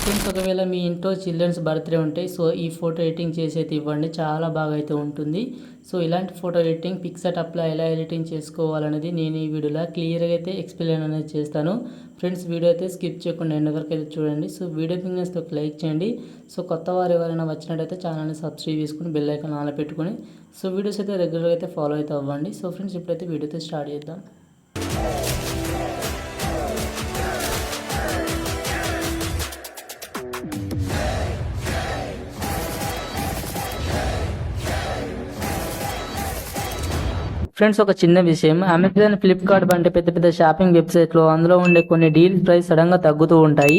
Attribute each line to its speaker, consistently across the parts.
Speaker 1: Friends, ఒకవేళ మీ ఇంట్లో children's birthday ఉంటే సో ఈ ఫోటో ఎడిటింగ్ చేసేది ఇవ్వండి, చాలా బాగా అయితే ఉంటుంది. సో ఇలాంటి ఫోటో ఎడిటింగ్ పిక్సెటప్లో ఎలా ఎడిటింగ్ చేసుకోవాలనేది నేను ఈ వీడియోలో క్లియర్గా అయితే ఎక్స్ప్లెయిన్ అనేది చేస్తాను. ఫ్రెండ్స్, వీడియో అయితే స్కిప్ చేయకుండా ఎండ్ వరకు అయితే చూడండి. సో వీడియో బిగినర్స్తో లైక్ చేయండి. సో కొత్త వారు ఎవరైనా వచ్చినట్టయితే ఛానల్ని సబ్స్క్రైబ్ చేసుకుని బెల్ ఐకాన్ ఆన్ పెట్టుకొని సో వీడియోస్ అయితే రెగ్యులర్గా అయితే ఫాలో అయితే అవ్వండి. సో ఫ్రెండ్స్, ఇప్పుడైతే వీడియో అయితే స్టార్ట్ చేద్దాం. ఫ్రెండ్స్, ఒక చిన్న విషయం, అమెజాన్, ఫ్లిప్కార్ట్ వంటి పెద్ద పెద్ద షాపింగ్ వెబ్సైట్లో అందులో ఉండే కొన్ని డీల్ ప్రైస్ సడన్గా తగ్గుతూ ఉంటాయి.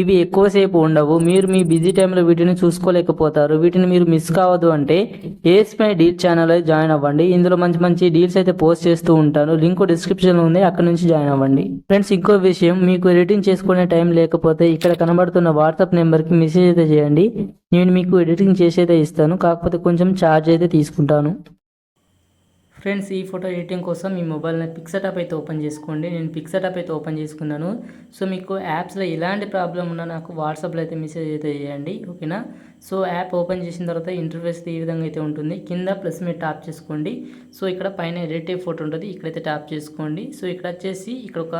Speaker 1: ఇవి ఎక్కువసేపు ఉండవు. మీరు మీ బిజీ టైంలో వీటిని చూసుకోలేకపోతారు. వీటిని మీరు మిస్ కావద్దు అంటే ఏఎస్మై డీల్ ఛానల్ అయితే జాయిన్ అవ్వండి. ఇందులో మంచి మంచి డీల్స్ అయితే పోస్ట్ చేస్తూ ఉంటాను. లింక్ డిస్క్రిప్షన్లో ఉంది, అక్కడ నుంచి జాయిన్ అవ్వండి. ఫ్రెండ్స్, ఇంకో విషయం, మీకు ఎడిటింగ్ చేసుకునే టైం లేకపోతే ఇక్కడ కనబడుతున్న వాట్సాప్ నెంబర్కి మెసేజ్ అయితే చేయండి. నేను మీకు ఎడిటింగ్ చేసేదే ఇస్తాను, కాకపోతే కొంచెం ఛార్జ్ అయితే తీసుకుంటాను. ఫ్రెండ్స్, ఈ ఫోటో ఎడిటింగ్ కోసం మీ మొబైల్ని పిక్సెటప్ అయితే ఓపెన్ చేసుకోండి. నేను పిక్సెటప్ అయితే ఓపెన్ చేసుకున్నాను. సో మీకు యాప్స్లో ఎలాంటి ప్రాబ్లం ఉన్నా నాకు వాట్సాప్లో అయితే మెసేజ్ అయితే చేయండి, ఓకేనా. సో యాప్ ఓపెన్ చేసిన తర్వాత ఇంటర్ఫేస్ ఈ విధంగా అయితే ఉంటుంది. కింద ప్లస్ మీద ట్యాప్ చేసుకోండి. సో ఇక్కడ పైన ఎడిట్ ఫోటో ఉంటుంది, ఇక్కడైతే ట్యాప్ చేసుకోండి. సో ఇక్కడ వచ్చేసి ఇక్కడ ఒక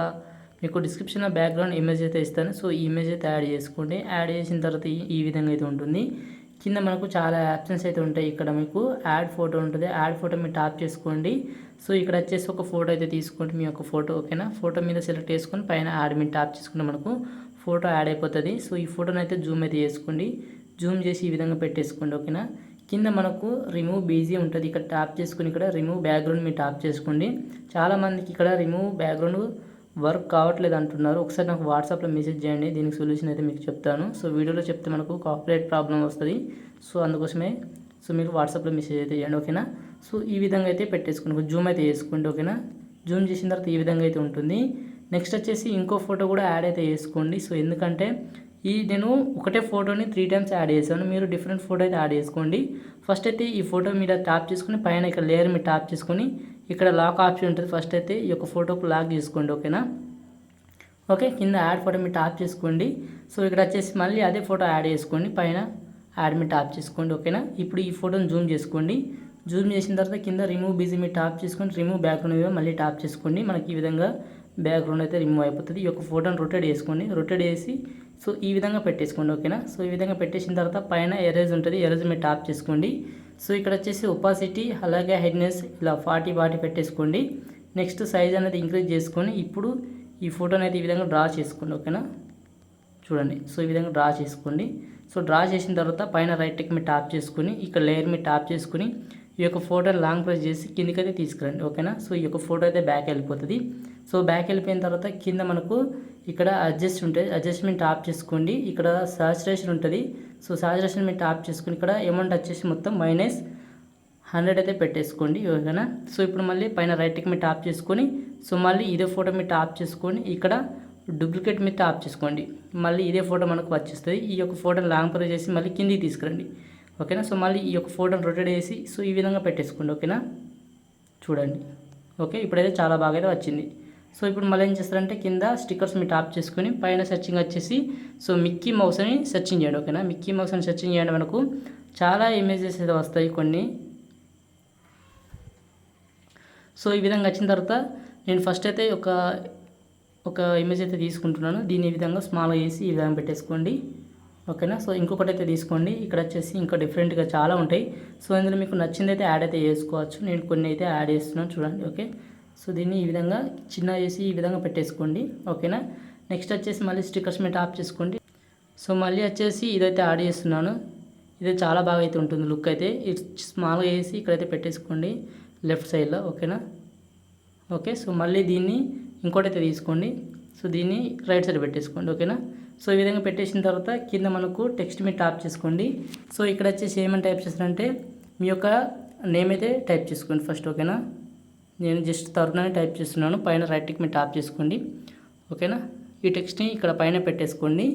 Speaker 1: మీకు డిస్క్రిప్షన్లో బ్యాక్గ్రౌండ్ ఇమేజ్ అయితే ఇస్తాను. సో ఈ ఇమేజ్ అయితే యాడ్ చేసుకోండి. యాడ్ చేసిన తర్వాత ఈ విధంగా అయితే ఉంటుంది. కింద మనకు చాలా ఆప్షన్స్ అయితే ఉంటాయి. ఇక్కడ మీకు యాడ్ ఫోటో ఉంటుంది, యాడ్ ఫోటో మీరు ట్యాప్ చేసుకోండి. సో ఇక్కడ వచ్చేసి ఒక ఫోటో అయితే తీసుకోండి, మీ యొక్క ఫోటో, ఓకేనా. ఫోటో మీద సెలెక్ట్ చేసుకొని పైన యాడ్ మీద ట్యాప్ చేసుకుంటే మనకు ఫోటో యాడ్ అయిపోతుంది. సో ఈ ఫోటోని అయితే జూమ్ అయితే చేసుకోండి. జూమ్ చేసి ఈ విధంగా పెట్టేసుకోండి, ఓకేనా. కింద మనకు రిమూవ్ బీజీ ఉంటుంది, ఇక్కడ ట్యాప్ చేసుకుని ఇక్కడ రిమూవ్ బ్యాక్గ్రౌండ్ మీరు ట్యాప్ చేసుకోండి. చాలామందికి ఇక్కడ రిమూవ్ బ్యాక్గ్రౌండ్ వర్క్ కావట్లేదు అంటున్నారు. ఒకసారి నాకు వాట్సాప్లో మెసేజ్ చేయండి, దీనికి సొల్యూషన్ అయితే మీకు చెప్తాను. సో వీడియోలో చెప్తే మనకు కాపీరైట్ ప్రాబ్లం వస్తుంది. సో అందుకోసమే సో మీరు వాట్సాప్లో మెసేజ్ అయితే చేయండి, ఓకేనా. సో ఈ విధంగా అయితే పెట్టేసుకోండి, జూమ్ అయితే చేసుకోండి, ఓకేనా. జూమ్ చేసిన తర్వాత ఈ విధంగా అయితే ఉంటుంది. నెక్స్ట్ వచ్చేసి ఇంకో ఫోటో కూడా యాడ్ అయితే చేసుకోండి. సో ఎందుకంటే నేను ఒకటే ఫోటోని 3 టైమ్స్ యాడ్ చేశాను, మీరు డిఫరెంట్ ఫోటో అయితే యాడ్ చేసుకోండి. ఫస్ట్ అయితే ఈ ఫోటో మీద ట్యాప్ చేసుకుని పైన ఇక్కడ లేయర్ మీద ట్యాప్ చేసుకొని ఇక్కడ లాక్ ఆప్షన్ ఉంటుంది. ఫస్ట్ అయితే ఈ యొక్క ఫోటోకు లాక్ చేసుకోండి, ఓకేనా. ఓకే, కింద యాడ్ ఫోటో మీద ట్యాప్ చేసుకోండి. సో ఇక్కడ వచ్చేసి మళ్ళీ అదే ఫోటో యాడ్ చేసుకోండి, పైన యాడ్ మీద ట్యాప్ చేసుకోండి, ఓకేనా. ఇప్పుడు ఈ ఫోటోని జూమ్ చేసుకోండి. జూమ్ చేసిన తర్వాత కింద రిమూవ్ బిజీ మీద ట్యాప్ చేసుకొని రిమూవ్ బ్యాక్గ్రౌండ్ మీద మళ్ళీ ట్యాప్ చేసుకోండి. మనకి ఈ విధంగా బ్యాక్గ్రౌండ్ అయితే రిమూవ్ అయిపోతుంది. ఈ యొక్క ఫోటోని రొటేట్ చేసుకోండి. రొటేట్ చేసి సో ఈ విధంగా పెట్టేసుకోండి, ఓకేనా. సో ఈ విధంగా పెట్టేసిన తర్వాత పైన ఎరేజ్ ఉంటుంది, ఎరేజ్ మీద ట్యాప్ చేసుకోండి. సో ఇక్కడ వచ్చేసి ఒపాసిటీ అలాగే హెడ్నెస్ ఇలా 40 పెట్టేసుకోండి. నెక్స్ట్ సైజ్ అనేది ఇంక్రీజ్ చేసుకొని ఇప్పుడు ఈ ఫోటోని అయితే ఈ విధంగా డ్రా చేసుకోండి, ఓకేనా. చూడండి, సో ఈ విధంగా డ్రా చేసుకోండి. సో డ్రా చేసిన తర్వాత పైన రైట్ క్లిక్ మీద ట్యాప్ చేసుకుని ఇక్కడ లేయర్ మీద ట్యాప్ చేసుకుని ఈ యొక్క ఫోటోని లాంగ్ ప్రెస్ చేసి కిందికైతే తీసుకురండి, ఓకేనా. సో ఈ యొక్క ఫోటో అయితే బ్యాక్ వెళ్ళిపోతుంది. సో బ్యాక్ వెళ్ళిపోయిన తర్వాత కింద మనకు ఇక్కడ అడ్జస్ట్ ఉంటుంది, అడ్జస్ట్మెంట్ ట్యాప్ చేసుకోండి. ఇక్కడ సాచురేషన్ ఉంటుంది. సో సాచురేషన్ మీద ట్యాప్ చేసుకుని ఇక్కడ అమౌంట్ వచ్చేసి మొత్తం -100 అయితే పెట్టేసుకోండి, ఓకేనా. సో ఇప్పుడు మళ్ళీ పైన రైట్ క్లిక్ మీద ట్యాప్ చేసుకొని సో మళ్ళీ ఇదే ఫోటో మీద ట్యాప్ చేసుకొని ఇక్కడ డూప్లికేట్ మీద ట్యాప్ చేసుకోండి. మళ్ళీ ఇదే ఫోటో మనకు వచ్చేస్తుంది. ఈ యొక్క ఫోటోని లాంగ్ ప్రెస్ చేసి మళ్ళీ కిందికి తీసుకురండి, ఓకేనా. సో మళ్ళీ ఈ యొక్క ఫోటోని రొటేట్ చేసి సో ఈ విధంగా పెట్టేసుకోండి, ఓకేనా. చూడండి, ఓకే, ఇప్పుడైతే చాలా బాగా అయితే వచ్చింది. సో ఇప్పుడు మళ్ళీ ఏం చేస్తారంటే కింద స్టిక్కర్స్ మీద ట్యాప్ చేసుకొని పైన సెర్చింగ్ వచ్చేసి సో మిక్కీ మౌస్ అని సెర్చింగ్ చేయండి, ఓకేనా. మిక్కీ మౌస్ అని సెర్చింగ్ చేయండి, మనకు చాలా ఇమేజెస్ అయితే వస్తాయి కొన్ని. సో ఈ విధంగా వచ్చిన తర్వాత నేను ఫస్ట్ అయితే ఒక ఇమేజ్ అయితే తీసుకుంటున్నాను. దీన్ని ఈ విధంగా స్మాల్గా చేసి ఈ విధంగా పెట్టేసుకోండి, ఓకేనా. సో ఇంకొకటి అయితే తీసుకోండి. ఇక్కడ వచ్చేసి ఇంకా డిఫరెంట్గా చాలా ఉంటాయి. సో ఇందులో మీకు నచ్చింది అయితే యాడ్ అయితే చేసుకోవచ్చు. నేను కొన్ని అయితే యాడ్ చేస్తున్నాను, చూడండి, ఓకే. సో దీన్ని ఈ విధంగా చిన్న చేసి ఈ విధంగా పెట్టేసుకోండి, ఓకేనా. నెక్స్ట్ వచ్చేసి మళ్ళీ స్టిక్కర్స్ మీద ట్యాప్ చేసుకోండి. సో మళ్ళీ వచ్చేసి ఇదైతే యాడ్ చేస్తున్నాను. ఇది చాలా బాగా అయితే ఉంటుంది లుక్ అయితే. ఇది స్మాల్గా చేసి ఇక్కడైతే పెట్టేసుకోండి లెఫ్ట్ సైడ్లో, ఓకేనా. ఓకే, సో మళ్ళీ దీన్ని ఇంకోటైతే తీసుకోండి. సో దీన్ని రైట్ సైడ్ పెట్టేసుకోండి, ఓకేనా. సో ఈ విధంగా పెట్టేసిన తర్వాత కింద మనకు టెక్స్ట్ మీద ట్యాప్ చేసుకోండి. సో ఇక్కడ వచ్చేసి ఏమని టైప్ చేస్తారంటే మీ యొక్క నేమ్ అయితే టైప్ చేసుకోండి ఫస్ట్, ఓకేనా. నేను జస్ట్ తరుణ్ అని టైప్ చేస్తున్నాను. పైన రైట్ క్లిక్ మీద ట్యాప్ చేసుకోండి, ఓకేనా. ఈ టెక్స్ట్ని ఇక్కడ పైన పెట్టేసుకోండి.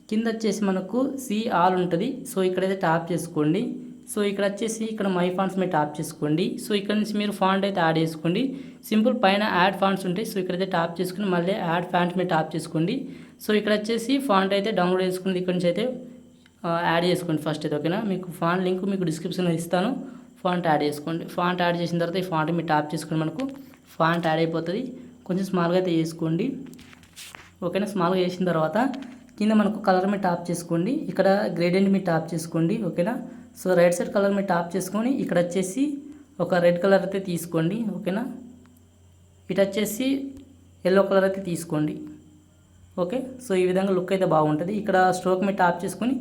Speaker 1: కింద వచ్చేసి మనకు సి ఆల్ ఉంటుంది. సో ఇక్కడైతే ట్యాప్ చేసుకోండి. సో ఇక్కడ వచ్చేసి ఇక్కడ మై ఫాంట్స్ మీద టాప్ చేసుకోండి. సో ఇక్కడ నుంచి మీరు ఫాంట్ అయితే యాడ్ చేసుకోండి. సింపుల్ పైన యాడ్ ఫాంట్స్ ఉంటాయి. సో ఇక్కడైతే టాప్ చేసుకుని మళ్ళీ యాడ్ ఫాంట్స్ మీద టాప్ చేసుకోండి. సో ఇక్కడ వచ్చేసి ఫాంట్ అయితే డౌన్లోడ్ చేసుకుంది. ఇక్కడ నుంచి అయితే యాడ్ చేసుకోండి ఫస్ట్ అయితే, ఓకేనా. మీకు ఫాంట్ లింక్ మీకు డిస్క్రిప్షన్లో ఇస్తాను. ఫాంట్ యాడ్ చేసుకోండి. ఫాంట్ యాడ్ చేసిన తర్వాత ఈ ఫాంట్ మీరు టాప్ చేసుకుని మనకు ఫాంట్ యాడ్ అయిపోతుంది. కొంచెం స్మాల్గా అయితే చేసుకోండి, ఓకేనా. స్మాల్గా చేసిన తర్వాత కింద మనకు కలర్ మీద టాప్ చేసుకోండి. ఇక్కడ గ్రేడియంట్ మీద టాప్ చేసుకోండి, ఓకేనా. సో రైట్ సైడ్ కలర్ మీద టాప్ చేసుకొని ఇక్కడ వచ్చేసి ఒక రెడ్ కలర్ అయితే తీసుకోండి, ఓకేనా. ఇటు వచ్చేసి ఎల్లో కలర్ అయితే తీసుకోండి, ఓకే. సో ఈ విధంగా లుక్ అయితే బాగుంటుంది. ఇక్కడ స్ట్రోక్ మీద టాప్ చేసుకొని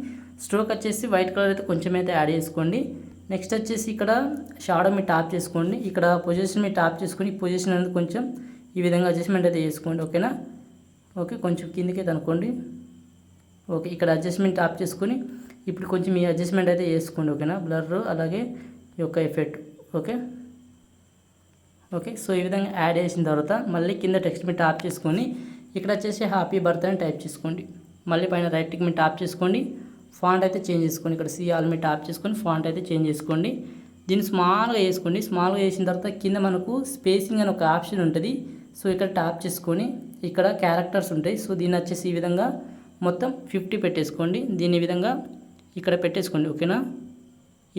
Speaker 1: స్ట్రోక్ వచ్చేసి వైట్ కలర్ అయితే కొంచెం అయితే యాడ్ చేసుకోండి. నెక్స్ట్ వచ్చేసి ఇక్కడ షాడో మీద టాప్ చేసుకోండి. ఇక్కడ పొజిషన్ మీద టాప్ చేసుకొని పొజిషన్ అనేది కొంచెం ఈ విధంగా అడ్జస్ట్మెంట్ అయితే చేసుకోండి, ఓకేనా. ఓకే, కొంచెం కిందకి అనుకోండి, ఓకే. ఇక్కడ అడ్జస్ట్మెంట్ టాప్ చేసుకొని ఇప్పుడు కొంచెం ఈ అడ్జస్ట్మెంట్ అయితే చేసుకోండి, ఓకేనా. బ్లర్ అలాగే ఈ యొక్క ఎఫెక్ట్, ఓకే. ఓకే, సో ఈ విధంగా యాడ్ చేసిన తర్వాత మళ్ళీ కింద టెక్స్ట్ మీద టాప్ చేసుకొని ఇక్కడ వచ్చేసి హ్యాపీ బర్త్డే అని టైప్ చేసుకోండి. మళ్ళీ పైన రైట్ క్లిక్ మీద టాప్ చేసుకోండి. ఫాంట్ అయితే చేంజ్ చేసుకోండి. ఇక్కడ సి ఆల్ మీద టాప్ చేసుకొని ఫాంట్ అయితే చేంజ్ చేసుకోండి. దీన్ని స్మాల్గా వేసుకోండి. స్మాల్గా వేసిన తర్వాత కింద మనకు స్పేసింగ్ అని ఒక ఆప్షన్ ఉంటుంది. సో ఇక్కడ టాప్ చేసుకొని ఇక్కడ క్యారెక్టర్స్ ఉంటాయి. సో దీన్ని వచ్చేసి ఈ విధంగా మొత్తం 50 పెట్టేసుకోండి. దీని ఈ విధంగా ఇక్కడ పెట్టేసుకోండి, ఓకేనా.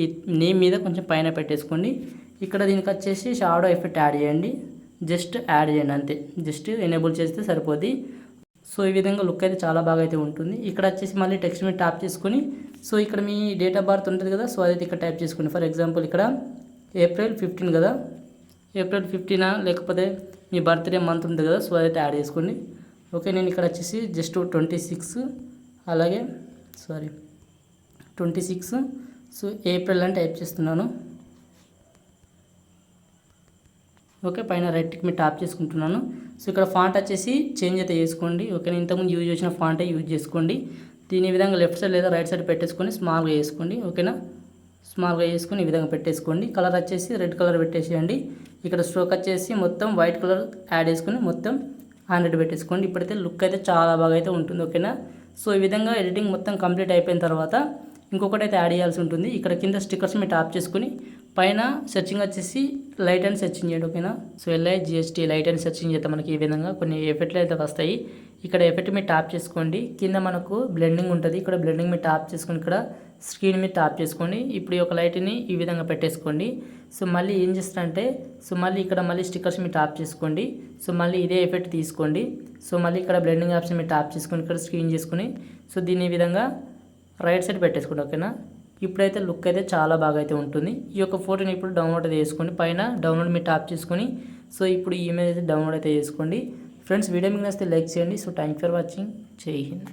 Speaker 1: ఈ నేమ్ మీద కొంచెం పైన పెట్టేసుకోండి. ఇక్కడ దీనికి వచ్చేసి షాడో ఎఫెక్ట్ యాడ్ చేయండి. జస్ట్ యాడ్ చేయండి అంతే, జస్ట్ ఎనేబుల్ చేస్తే సరిపోద్ది. సో ఈ విధంగా లుక్ అయితే చాలా బాగా అయితే ఉంటుంది. ఇక్కడ వచ్చేసి మళ్ళీ టెక్స్ట్ మీద టాప్ చేసుకొని సో ఇక్కడ మీ డేట్ ఆఫ్ బర్త్ ఉంటుంది కదా, సో అదైతే ఇక్కడ టైప్ చేసుకోండి. ఫర్ ఎగ్జాంపుల్ ఇక్కడ ఏప్రిల్ 15 కదా, ఏప్రిల్ 15 లేకపోతే మీ బర్త్డే మంత్ ఉంటుంది కదా, సో అదైతే యాడ్ చేసుకోండి, ఓకే. నేను ఇక్కడ వచ్చేసి జస్ట్ 26 అలాగే 26 సో ఏప్రిల్ అని టైప్ చేస్తున్నాను, ఓకే. పైన రైట్ క్లిక్ మీద టాప్ చేసుకుంటున్నాను. సో ఇక్కడ ఫాంట్ వచ్చేసి చేంజ్ అయితే చేసుకోండి, ఓకే. నేను ఇంతకుముందు యూజ్ చేసిన ఫాంటే యూజ్ చేసుకోండి. దీని ఈ విధంగా లెఫ్ట్ సైడ్ లేదా రైట్ సైడ్ పెట్టేసుకొని స్మాల్గా వేసుకోండి, ఓకేనా. స్మాల్గా వేసుకొని ఈ విధంగా పెట్టేసుకోండి. కలర్ వచ్చేసి రెడ్ కలర్ పెట్టేసేయండి. ఇక్కడ స్ట్రోక్ వచ్చేసి మొత్తం వైట్ కలర్ యాడ్ చేసుకొని మొత్తం 100 పెట్టేసుకోండి. ఇప్పుడైతే లుక్ అయితే చాలా బాగా అయితే ఉంటుంది, ఓకేనా. సో ఈ విధంగా ఎడిటింగ్ మొత్తం కంప్లీట్ అయిపోయిన తర్వాత ఇంకొకటి అయితే యాడ్ చేయాల్సి ఉంటుంది. ఇక్కడ కింద స్టిక్కర్స్ మీద టాప్ చేసుకొని పైన సెర్చింగ్ వచ్చేసి లైట్ అండ్ సెర్చింగ్ చేయండి, ఓకేనా. So LIGHT light and searching చేస్తే మనకి ఈ విధంగా కొన్ని ఎఫెక్ట్లు అయితే వస్తాయి. ఇక్కడ ఎఫెక్ట్ మీద టాప్ చేసుకోండి. కింద మనకు బ్లెండింగ్ ఉంటుంది. ఇక్కడ బ్లెండింగ్ మీద టాప్ చేసుకొని ఇక్కడ స్క్రీన్ మీద టాప్ చేసుకోండి. ఇప్పుడు ఈ యొక్క లైట్ని ఈ విధంగా పెట్టేసుకోండి. సో మళ్ళీ ఏం చేస్తారంటే సో మళ్ళీ ఇక్కడ మళ్ళీ స్టిక్కర్స్ మీద టాప్ చేసుకోండి. సో మళ్ళీ ఇదే ఎఫెక్ట్ తీసుకోండి. సో మళ్ళీ ఇక్కడ బ్లెండింగ్ ఆప్షన్ మీద టాప్ చేసుకొని ఇక్కడ స్క్రీన్ చేసుకొని సో దీన్ని ఈ విధంగా రైట్ సైడ్ పెట్టేసుకోండి, ఓకేనా. ఇప్పుడైతే లుక్ అయితే చాలా బాగా అయితే ఉంటుంది. ఈ యొక్క ఫోటోని ఇప్పుడు డౌన్లోడ్ అయితే చేసుకోండి. పైన డౌన్లోడ్ మీద టాప్ చేసుకొని సో ఇప్పుడు ఈ ఇమేజ్ అయితే డౌన్లోడ్ అయితే చేసుకోండి. ఫ్రెండ్స్, వీడియో మీకు నచ్చితే లైక్ చేయండి. So thank for watching. జై హింద్.